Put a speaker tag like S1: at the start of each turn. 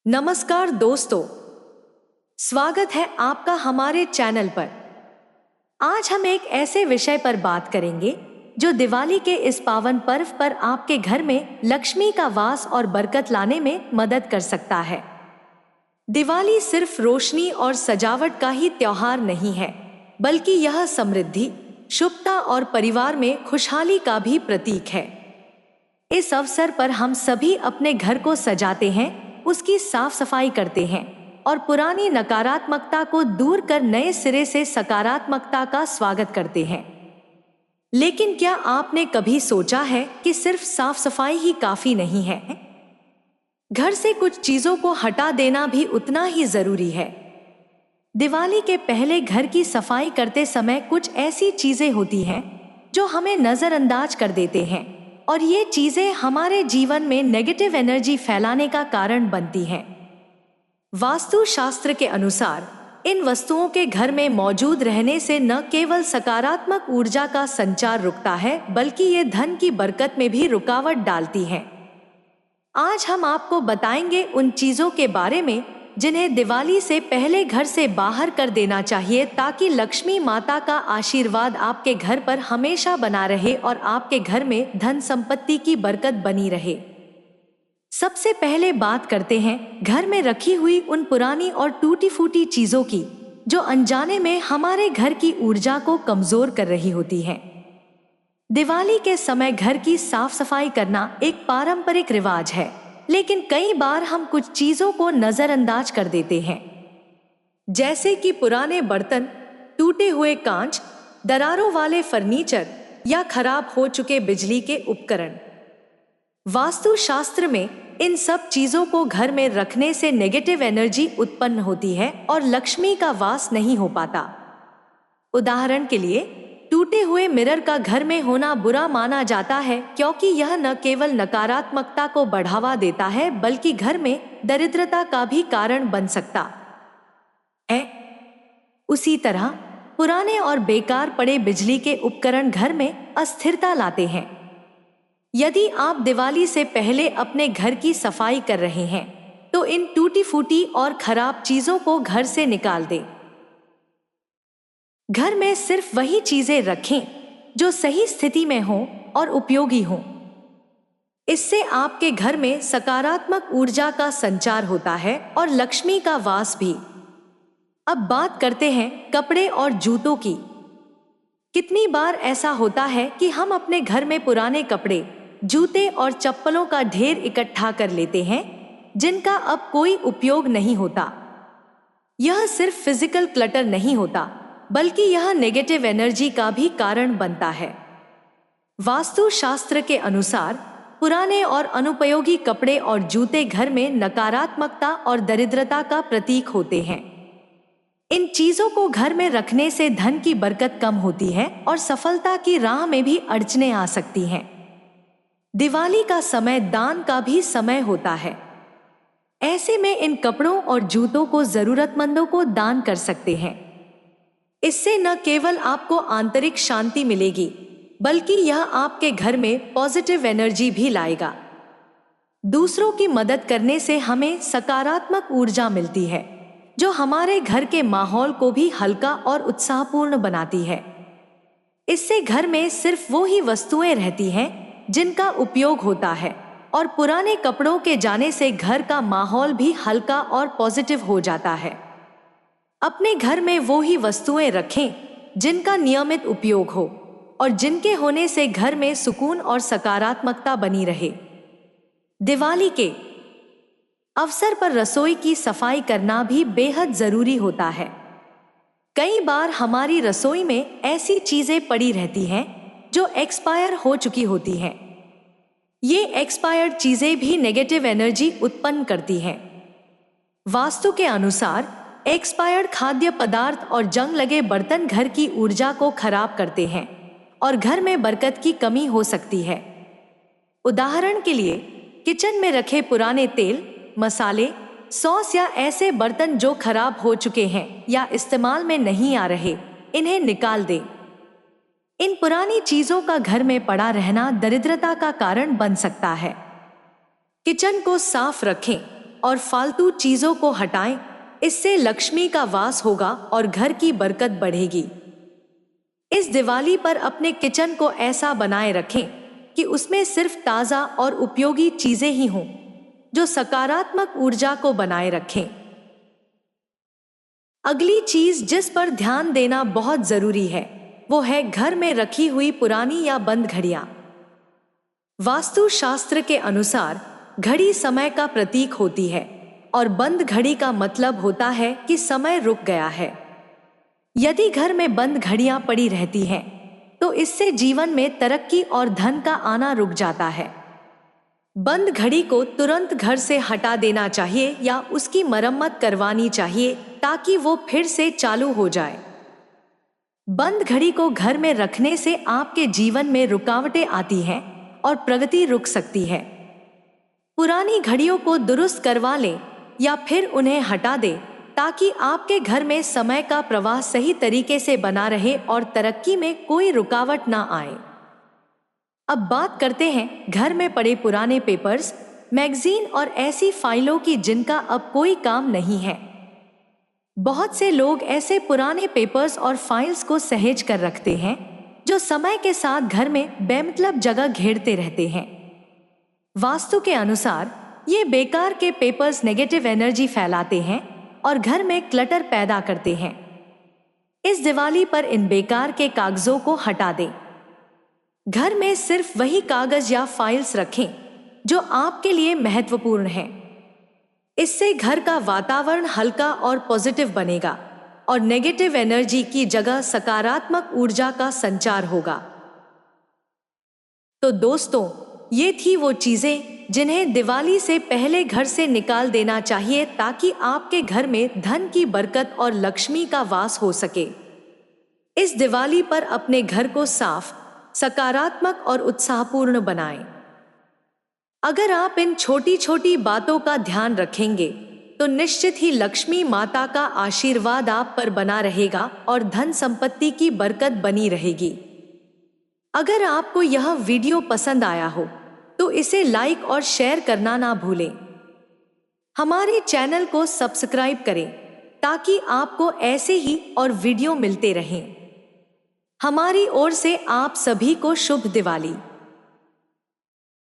S1: नमस्कार दोस्तों, स्वागत है आपका हमारे चैनल पर। आज हम एक ऐसे विषय पर बात करेंगे जो दिवाली के इस पावन पर्व पर आपके घर में लक्ष्मी का वास और बरकत लाने में मदद कर सकता है। दिवाली सिर्फ रोशनी और सजावट का ही त्योहार नहीं है, बल्कि यह समृद्धि, शुभता और परिवार में खुशहाली का भी प्रतीक है। इस अवसर पर हम सभी अपने घर को सजाते हैं, उसकी साफ सफाई करते हैं और पुरानी नकारात्मकता को दूर कर नए सिरे से सकारात्मकता का स्वागत करते हैं। लेकिन क्या आपने कभी सोचा है कि सिर्फ साफ सफाई ही काफी नहीं है? घर से कुछ चीजों को हटा देना भी उतना ही जरूरी है। दिवाली के पहले घर की सफाई करते समय कुछ ऐसी चीजें होती हैं जो हमें नजरअंदाज कर देते हैं, और ये चीजें हमारे जीवन में नेगेटिव एनर्जी फैलाने का कारण बनती हैं। वास्तु शास्त्र के अनुसार इन वस्तुओं के घर में मौजूद रहने से न केवल सकारात्मक ऊर्जा का संचार रुकता है, बल्कि ये धन की बरकत में भी रुकावट डालती हैं। आज हम आपको बताएंगे उन चीजों के बारे में जिन्हें दिवाली से पहले घर से बाहर कर देना चाहिए, ताकि लक्ष्मी माता का आशीर्वाद आपके घर पर हमेशा बना रहे और आपके घर में धन संपत्ति की बरकत बनी रहे। सबसे पहले बात करते हैं घर में रखी हुई उन पुरानी और टूटी फूटी चीजों की जो अनजाने में हमारे घर की ऊर्जा को कमजोर कर रही होती हैं। दिवाली के समय घर की साफ सफाई करना एक पारंपरिक रिवाज है, लेकिन कई बार हम कुछ चीजों को नजरअंदाज कर देते हैं, जैसे कि पुराने बर्तन, टूटे हुए कांच, दरारों वाले फर्नीचर या खराब हो चुके बिजली के उपकरण। वास्तु शास्त्र में इन सब चीजों को घर में रखने से नेगेटिव एनर्जी उत्पन्न होती है और लक्ष्मी का वास नहीं हो पाता। उदाहरण के लिए, टूटे हुए मिरर का घर में होना बुरा माना जाता है, क्योंकि यह न केवल नकारात्मकता को बढ़ावा देता है, बल्कि घर में दरिद्रता का भी कारण बन सकता है। उसी तरह पुराने और बेकार पड़े बिजली के उपकरण घर में अस्थिरता लाते हैं। यदि आप दिवाली से पहले अपने घर की सफाई कर रहे हैं, तो इन टूटी फूटी और खराब चीजों को घर से निकाल दें। घर में सिर्फ वही चीजें रखें जो सही स्थिति में हों और उपयोगी हों। इससे आपके घर में सकारात्मक ऊर्जा का संचार होता है और लक्ष्मी का वास भी। अब बात करते हैं कपड़े और जूतों की। कितनी बार ऐसा होता है कि हम अपने घर में पुराने कपड़े, जूते और चप्पलों का ढेर इकट्ठा कर लेते हैं, जिनका अब कोई उपयोग नहीं होता। यह सिर्फ फिजिकल क्लटर नहीं होता, बल्कि यह नेगेटिव एनर्जी का भी कारण बनता है। वास्तु शास्त्र के अनुसार पुराने और अनुपयोगी कपड़े और जूते घर में नकारात्मकता और दरिद्रता का प्रतीक होते हैं। इन चीजों को घर में रखने से धन की बरकत कम होती है और सफलता की राह में भी अड़चनें आ सकती हैं। दिवाली का समय दान का भी समय होता है। ऐसे में इन कपड़ों और जूतों को जरूरतमंदों को दान कर सकते हैं। इससे न केवल आपको आंतरिक शांति मिलेगी, बल्कि यह आपके घर में पॉजिटिव एनर्जी भी लाएगा। दूसरों की मदद करने से हमें सकारात्मक ऊर्जा मिलती है, जो हमारे घर के माहौल को भी हल्का और उत्साहपूर्ण बनाती है। इससे घर में सिर्फ वो ही वस्तुएं रहती हैं जिनका उपयोग होता है, और पुराने कपड़ों के जाने से घर का माहौल भी हल्का और पॉजिटिव हो जाता है। अपने घर में वो ही वस्तुएं रखें जिनका नियमित उपयोग हो और जिनके होने से घर में सुकून और सकारात्मकता बनी रहे। दिवाली के अवसर पर रसोई की सफाई करना भी बेहद जरूरी होता है। कई बार हमारी रसोई में ऐसी चीजें पड़ी रहती हैं जो एक्सपायर हो चुकी होती हैं। ये एक्सपायर्ड चीजें भी नेगेटिव एनर्जी उत्पन्न करती हैं। वास्तु के अनुसार एक्सपायर्ड खाद्य पदार्थ और जंग लगे बर्तन घर की ऊर्जा को खराब करते हैं और घर में बरकत की कमी हो सकती है। उदाहरण के लिए, किचन में रखे पुराने तेल, मसाले, सॉस या ऐसे बर्तन जो खराब हो चुके हैं या इस्तेमाल में नहीं आ रहे, इन्हें निकाल दें। इन पुरानी चीजों का घर में पड़ा रहना दरिद्रता का कारण बन सकता है। किचन को साफ रखें और फालतू चीजों को हटाएं। इससे लक्ष्मी का वास होगा और घर की बरकत बढ़ेगी। इस दिवाली पर अपने किचन को ऐसा बनाए रखें कि उसमें सिर्फ ताजा और उपयोगी चीजें ही हों, जो सकारात्मक ऊर्जा को बनाए रखें। अगली चीज जिस पर ध्यान देना बहुत जरूरी है, वो है घर में रखी हुई पुरानी या बंद घड़ियां। वास्तु शास्त्र के अनुसार घड़ी समय का प्रतीक होती है और बंद घड़ी का मतलब होता है कि समय रुक गया है। यदि घर में बंद घड़ियां पड़ी रहती हैं, तो इससे जीवन में तरक्की और धन का आना रुक जाता है। बंद घड़ी को तुरंत घर से हटा देना चाहिए या उसकी मरम्मत करवानी चाहिए ताकि वो फिर से चालू हो जाए। बंद घड़ी को घर में रखने से आपके जीवन में रुकावटें आती हैं और प्रगति रुक सकती है। पुरानी घड़ियों को दुरुस्त करवा लें या फिर उन्हें हटा दें ताकि आपके घर में समय का प्रवाह सही तरीके से बना रहे और तरक्की में कोई रुकावट ना आए। अब बात करते हैं घर में पड़े पुराने पेपर्स, मैगजीन और ऐसी फाइलों की जिनका अब कोई काम नहीं है। बहुत से लोग ऐसे पुराने पेपर्स और फाइल्स को सहेज कर रखते हैं जो समय के साथ घर में बेमतलब जगह घेरते रहते हैं। वास्तु के अनुसार ये बेकार के पेपर्स नेगेटिव एनर्जी फैलाते हैं और घर में क्लटर पैदा करते हैं। इस दिवाली पर इन बेकार के कागजों को हटा दें। घर में सिर्फ वही कागज या फाइल्स रखें जो आपके लिए महत्वपूर्ण हैं। इससे घर का वातावरण हल्का और पॉजिटिव बनेगा और नेगेटिव एनर्जी की जगह सकारात्मक ऊर्जा का संचार होगा। तो दोस्तों, ये थी वो चीजें जिन्हें दिवाली से पहले घर से निकाल देना चाहिए ताकि आपके घर में धन की बरकत और लक्ष्मी का वास हो सके। इस दिवाली पर अपने घर को साफ, सकारात्मक और उत्साहपूर्ण बनाएं। अगर आप इन छोटी छोटी बातों का ध्यान रखेंगे तो निश्चित ही लक्ष्मी माता का आशीर्वाद आप पर बना रहेगा और धन संपत्ति की बरकत बनी रहेगी। अगर आपको यह वीडियो पसंद आया हो तो इसे लाइक और शेयर करना ना भूलें। हमारे चैनल को सब्सक्राइब करें ताकि आपको ऐसे ही और वीडियो मिलते रहें। हमारी ओर से आप सभी को शुभ दिवाली।